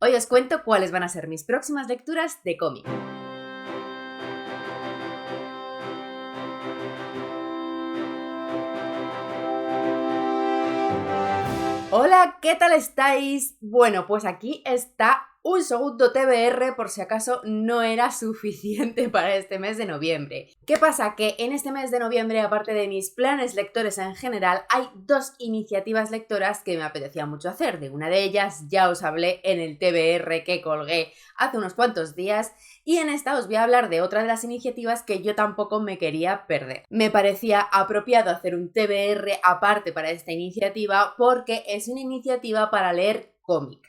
Hoy os cuento cuáles van a ser mis próximas lecturas de cómic. Hola, ¿qué tal estáis? Bueno, pues aquí está un segundo TBR por si acaso no era suficiente para este mes de noviembre. ¿Qué pasa? Que en este mes de noviembre, aparte de mis planes lectores en general, hay dos iniciativas lectoras que me apetecía mucho hacer. De una de ellas ya os hablé en el TBR que colgué hace unos cuantos días y en esta os voy a hablar de otra de las iniciativas que yo tampoco me quería perder. Me parecía apropiado hacer un TBR aparte para esta iniciativa porque es una iniciativa para leer cómic.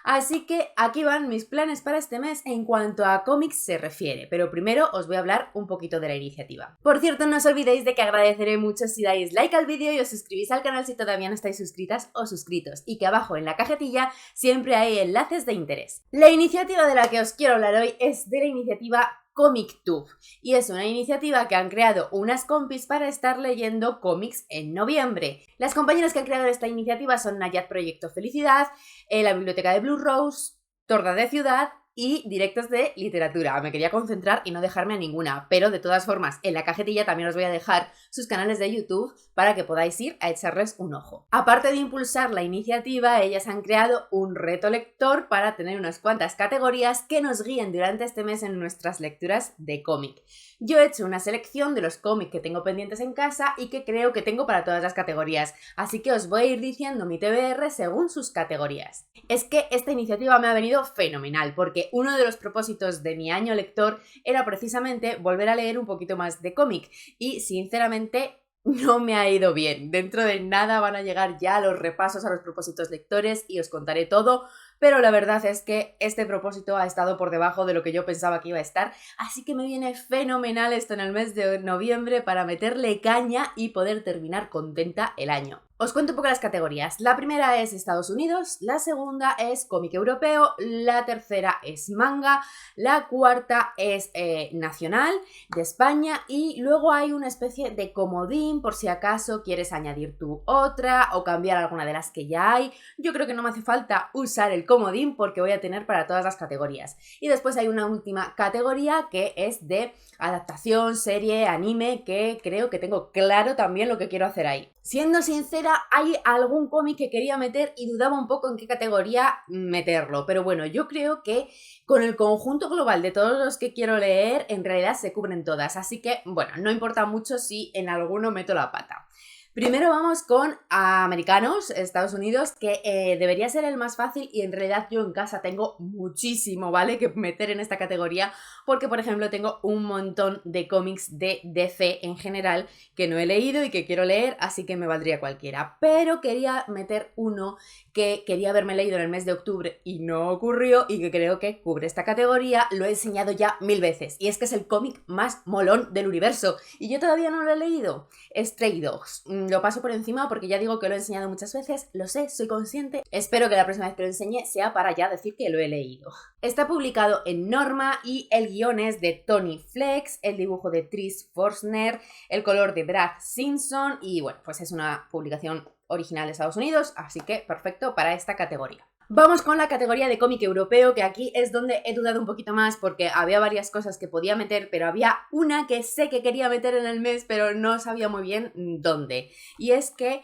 Así que aquí van mis planes para este mes en cuanto a cómics se refiere, pero primero os voy a hablar un poquito de la iniciativa. Por cierto, no os olvidéis de que agradeceré mucho si dais like al vídeo y os suscribís al canal si todavía no estáis suscritas o suscritos, y que abajo en la cajetilla siempre hay enlaces de interés. La iniciativa de la que os quiero hablar hoy es de la iniciativa ComicTube, y es una iniciativa que han creado unas compis para estar leyendo cómics en noviembre. Las compañeras que han creado esta iniciativa son Nayad Proyecto Felicidad, la Biblioteca de Blue Rose, Torda de Ciudad y Directos de Literatura. Me quería concentrar y no dejarme a ninguna, pero de todas formas en la cajetilla también os voy a dejar sus canales de YouTube para que podáis ir a echarles un ojo. Aparte de impulsar la iniciativa, ellas han creado un reto lector para tener unas cuantas categorías que nos guíen durante este mes en nuestras lecturas de cómic. Yo he hecho una selección de los cómics que tengo pendientes en casa y que creo que tengo para todas las categorías, así que os voy a ir diciendo mi TBR según sus categorías. Es que esta iniciativa me ha venido fenomenal, porque uno de los propósitos de mi año lector era precisamente volver a leer un poquito más de cómic, y sinceramente no me ha ido bien. Dentro de nada van a llegar ya los repasos a los propósitos lectores y os contaré todo, pero la verdad es que este propósito ha estado por debajo de lo que yo pensaba que iba a estar, así que me viene fenomenal esto en el mes de noviembre para meterle caña y poder terminar contenta el año. Os cuento un poco las categorías. La primera es Estados Unidos, la segunda es cómic europeo, la tercera es manga, la cuarta es nacional de España, y luego hay una especie de comodín por si acaso quieres añadir tú otra o cambiar alguna de las que ya hay. Yo creo que no me hace falta usar el comodín porque voy a tener para todas las categorías. Y después hay una última categoría que es de adaptación, serie, anime, que creo que tengo claro también lo que quiero hacer ahí. Siendo sincera, hay algún cómic que quería meter y dudaba un poco en qué categoría meterlo, pero bueno, yo creo que con el conjunto global de todos los que quiero leer, en realidad se cubren todas, así que bueno, no importa mucho si en alguno meto la pata. Primero vamos con americanos, Estados Unidos, que debería ser el más fácil, y en realidad yo en casa tengo muchísimo, ¿vale?, que meter en esta categoría, porque por ejemplo tengo un montón de cómics de DC en general que no he leído y que quiero leer, así que me valdría cualquiera. Pero quería meter uno que quería haberme leído en el mes de octubre y no ocurrió, y que creo que cubre esta categoría. Lo he enseñado ya 1000 veces, y es que es el cómic más molón del universo, y yo todavía no lo he leído. Stray Dogs. Lo paso por encima porque ya digo que lo he enseñado muchas veces, lo sé, soy consciente. Espero que la próxima vez que lo enseñe sea para ya decir que lo he leído. Está publicado en Norma y el guión es de Tony Flex, el dibujo de Tris Forsner, el color de Brad Simpson, y bueno, pues es una publicación original de Estados Unidos, así que perfecto para esta categoría. Vamos con la categoría de cómic europeo, que aquí es donde he dudado un poquito más porque había varias cosas que podía meter, pero había una que sé que quería meter en el mes, pero no sabía muy bien dónde. Y es que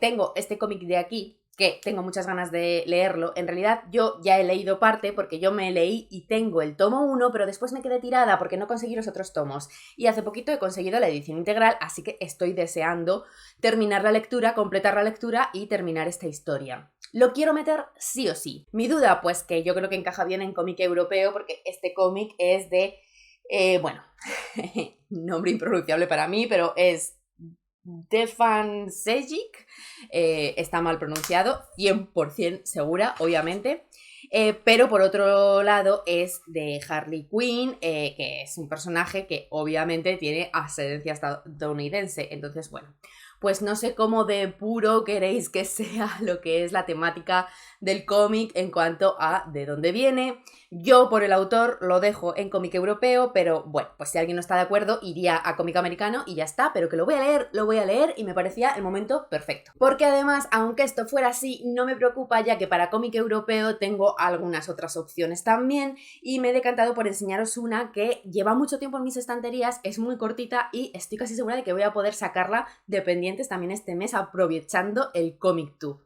tengo este cómic de aquí, que tengo muchas ganas de leerlo. En realidad yo ya he leído parte porque yo me leí y tengo el tomo 1, pero después me quedé tirada porque no conseguí los otros tomos. Y hace poquito he conseguido la edición integral, así que estoy deseando terminar la lectura, completar la lectura y terminar esta historia. Lo quiero meter sí o sí. Mi duda, pues que yo creo que encaja bien en cómic europeo porque este cómic es de, bueno, nombre impronunciable para mí, pero es Stefan Sejic, está mal pronunciado, 100% segura, obviamente, pero por otro lado es de Harley Quinn, que es un personaje que obviamente tiene ascendencia estadounidense, entonces bueno, pues no sé cómo de puro queréis que sea lo que es la temática del cómic en cuanto a de dónde viene. Yo por el autor lo dejo en cómic europeo, pero bueno, pues si alguien no está de acuerdo iría a cómic americano y ya está, pero que lo voy a leer y me parecía el momento perfecto. Porque además, aunque esto fuera así, no me preocupa ya que para cómic europeo tengo algunas otras opciones también y me he decantado por enseñaros una que lleva mucho tiempo en mis estanterías, es muy cortita y estoy casi segura de que voy a poder sacarla de pendientes también este mes aprovechando el Comic Tube.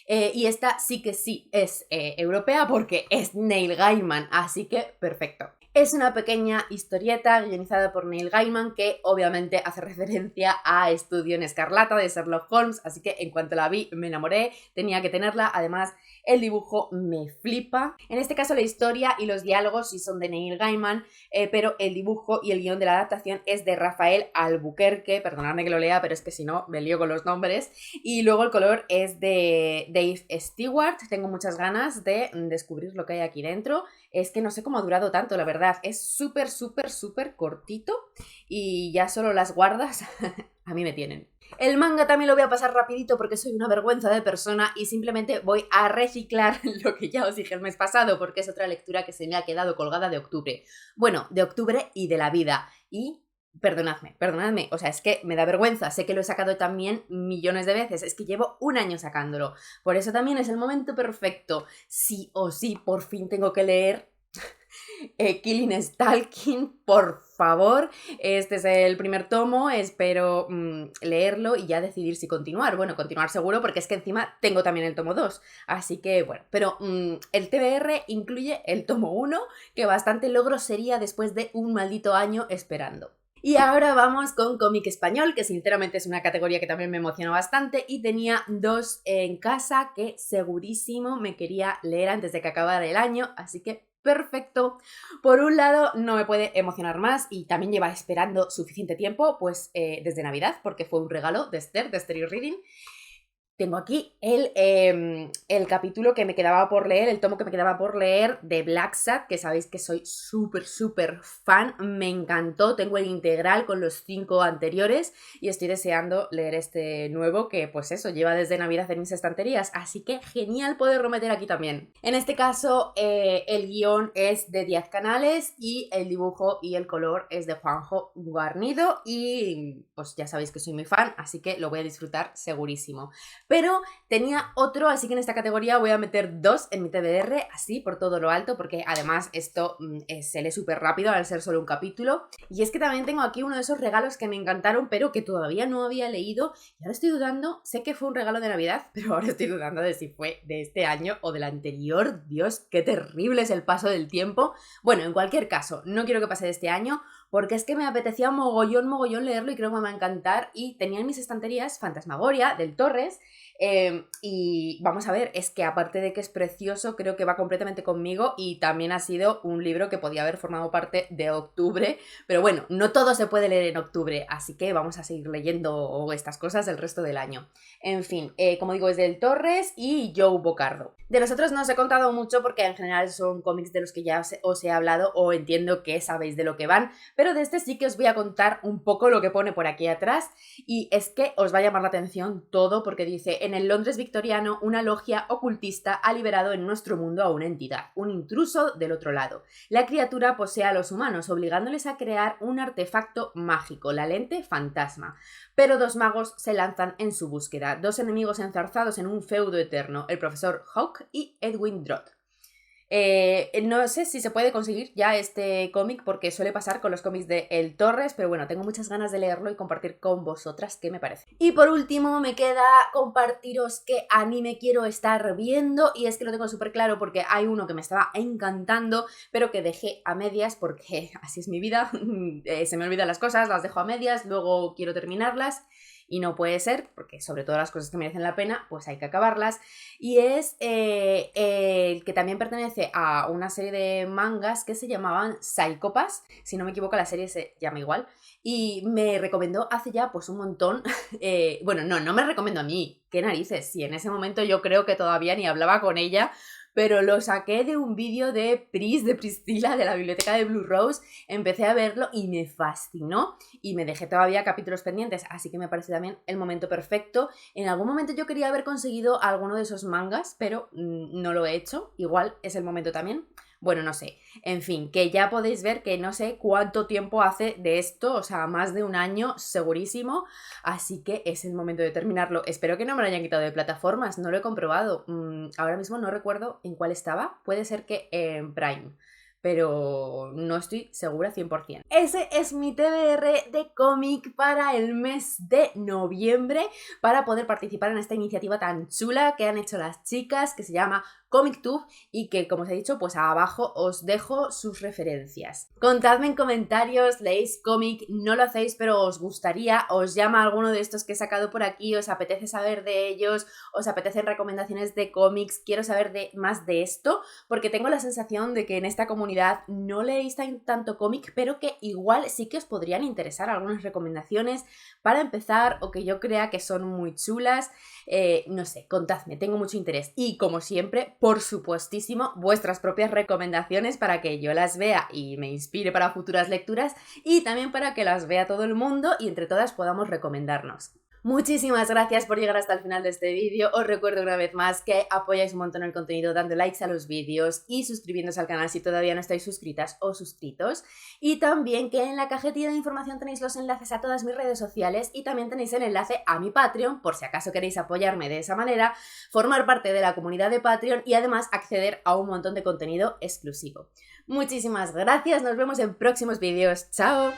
Y esta sí que sí es europea porque es Neil Gaiman, así que perfecto. Es una pequeña historieta guionizada por Neil Gaiman que obviamente hace referencia a Estudio en Escarlata de Sherlock Holmes, así que en cuanto la vi me enamoré, tenía que tenerla, además el dibujo me flipa. En este caso la historia y los diálogos sí son de Neil Gaiman, pero el dibujo y el guión de la adaptación es de Rafael Albuquerque, perdonadme que lo lea, pero es que si no me lío con los nombres, y luego el color es de Dave Stewart. Tengo muchas ganas de descubrir lo que hay aquí dentro. Es que no sé cómo ha durado tanto, la verdad. Es súper, súper, súper cortito y ya solo las guardas a mí me tienen. El manga también lo voy a pasar rapidito porque soy una vergüenza de persona y simplemente voy a reciclar lo que ya os dije el mes pasado porque es otra lectura que se me ha quedado colgada de octubre. Bueno, de octubre y de la vida. Y perdonadme, o sea, es que me da vergüenza, sé que lo he sacado también millones de veces, es que llevo un año sacándolo, por eso también es el momento perfecto, sí o sí, por fin tengo que leer Killing Stalking, por favor, este es el primer tomo, espero leerlo y ya decidir si continuar, bueno, continuar seguro porque es que encima tengo también el tomo 2, así que bueno, pero el TBR incluye el tomo 1, que bastante logro sería después de un maldito año esperando. Y ahora vamos con cómic español, que sinceramente es una categoría que también me emociona bastante y tenía dos en casa que segurísimo me quería leer antes de que acabara el año, así que perfecto. Por un lado, no me puede emocionar más y también lleva esperando suficiente tiempo, pues desde Navidad, porque fue un regalo de Esther, de Stereo Reading. Tengo aquí el capítulo que me quedaba por leer, el tomo que me quedaba por leer de Black Sad, que sabéis que soy súper, súper fan, me encantó, tengo el integral con los 5 anteriores y estoy deseando leer este nuevo que pues eso, lleva desde Navidad en mis estanterías, así que genial poderlo meter aquí también. En este caso el guión es de 10 Canales y el dibujo y el color es de Juanjo Guarnido y pues ya sabéis que soy muy fan, así que lo voy a disfrutar segurísimo. Pero tenía otro, así que en esta categoría voy a meter 2 en mi TBR, así por todo lo alto, porque además esto se lee súper rápido al ser solo un capítulo. Y es que también tengo aquí uno de esos regalos que me encantaron, pero que todavía no había leído. Y ahora estoy dudando, sé que fue un regalo de Navidad, pero ahora estoy dudando de si fue de este año o del anterior. Dios, qué terrible es el paso del tiempo. Bueno, en cualquier caso, no quiero que pase de este año, porque es que me apetecía mogollón leerlo y creo que me va a encantar. Y tenía en mis estanterías Fantasmagoria, del Torres, y vamos a ver, es que aparte de que es precioso, creo que va completamente conmigo y también ha sido un libro que podía haber formado parte de octubre, pero bueno, no todo se puede leer en octubre, así que vamos a seguir leyendo estas cosas el resto del año. En fin, como digo, es del Torres y Joe Bocardo. De los otros no os he contado mucho porque en general son cómics de los que ya os he hablado o entiendo que sabéis de lo que van, pero de este sí que os voy a contar un poco lo que pone por aquí atrás y es que os va a llamar la atención todo porque dice: en el Londres victoriano, una logia ocultista ha liberado en nuestro mundo a una entidad, un intruso del otro lado. La criatura posee a los humanos, obligándoles a crear un artefacto mágico, la lente fantasma. Pero 2 magos se lanzan en su búsqueda, 2 enemigos enzarzados en un feudo eterno, el profesor Hawk y Edwin Drood. No sé si se puede conseguir ya este cómic porque suele pasar con los cómics de El Torres, pero bueno, tengo muchas ganas de leerlo y compartir con vosotras qué me parece. Y por último me queda compartiros qué anime quiero estar viendo y es que lo tengo súper claro porque hay uno que me estaba encantando pero que dejé a medias porque así es mi vida, se me olvidan las cosas, las dejo a medias, luego quiero terminarlas. Y no puede ser, porque sobre todo las cosas que merecen la pena, pues hay que acabarlas. Y es el que también pertenece a una serie de mangas que se llamaban Psycho-Pass. Si no me equivoco, la serie se llama igual. Y me recomendó hace ya pues un montón. Bueno, no me recomendó a mí. ¿Qué narices? Si en ese momento yo creo que todavía ni hablaba con ella. pero lo saqué de un vídeo de Priscila, de la biblioteca de Blue Rose, empecé a verlo y me fascinó y me dejé todavía capítulos pendientes, así que me parece también el momento perfecto. En algún momento yo quería haber conseguido alguno de esos mangas, pero no lo he hecho, igual es el momento también. Bueno, no sé, en fin, que ya podéis ver que no sé cuánto tiempo hace de esto, o sea, más de un año segurísimo, así que es el momento de terminarlo. Espero que no me lo hayan quitado de plataformas, no lo he comprobado, ahora mismo no recuerdo en cuál estaba, puede ser que en Prime, pero no estoy segura 100%. Ese es mi TBR de cómic para el mes de noviembre, para poder participar en esta iniciativa tan chula que han hecho las chicas, que se llama ComicTube y que, como os he dicho, pues abajo os dejo sus referencias. Contadme en comentarios, ¿leéis cómic? ¿No lo hacéis pero os gustaría? ¿Os llama alguno de estos que he sacado por aquí? ¿Os apetece saber de ellos? ¿Os apetecen recomendaciones de cómics? Quiero saber más de esto, porque tengo la sensación de que en esta comunidad no leéis tanto cómic, pero que igual sí que os podrían interesar algunas recomendaciones para empezar o que yo crea que son muy chulas. No sé, contadme, tengo mucho interés. Y como siempre, por supuestísimo, vuestras propias recomendaciones para que yo las vea y me inspire para futuras lecturas y también para que las vea todo el mundo y entre todas podamos recomendarnos. Muchísimas gracias por llegar hasta el final de este vídeo. Os recuerdo una vez más que apoyáis un montón el contenido dando likes a los vídeos y suscribiéndose al canal si todavía no estáis suscritas o suscritos. Y también que en la cajetilla de información tenéis los enlaces a todas mis redes sociales y también tenéis el enlace a mi Patreon por si acaso queréis apoyarme de esa manera, formar parte de la comunidad de Patreon y además acceder a un montón de contenido exclusivo. Muchísimas gracias, nos vemos en próximos vídeos. ¡Chao!